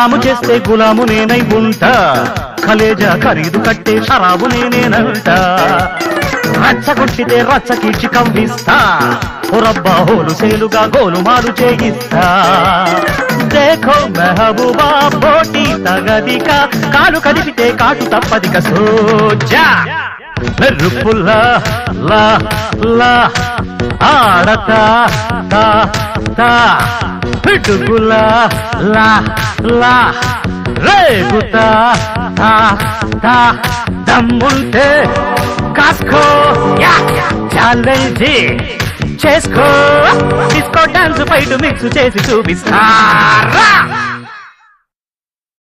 సలాము చేస్తే గులాము నేనై ఉంటా, కలేజా ఖరీదు కట్టే షరాబు నేనేనంట. రచ్చగొట్టితే రచ్చ కీర్చి కవ్విస్తా, రబ్బా హోలు సేలుగా గోలుమాలు చేయిస్తా. దేఖో మెహబూబా పోటీ తగదిక, కాలు కదిపితే కాటు తప్పదిక సోజా. మెరుపుల్లా లా లా ఆడతా తా తా, పిడుగులా లా లా రేగుతా తా తా. దమ్ముంటే కాస్కో ఛాలెంజ్ చేసుకో, డిస్కో డాన్స్ ఫైట్ మిక్స్ చేసి చూపిస్తారా.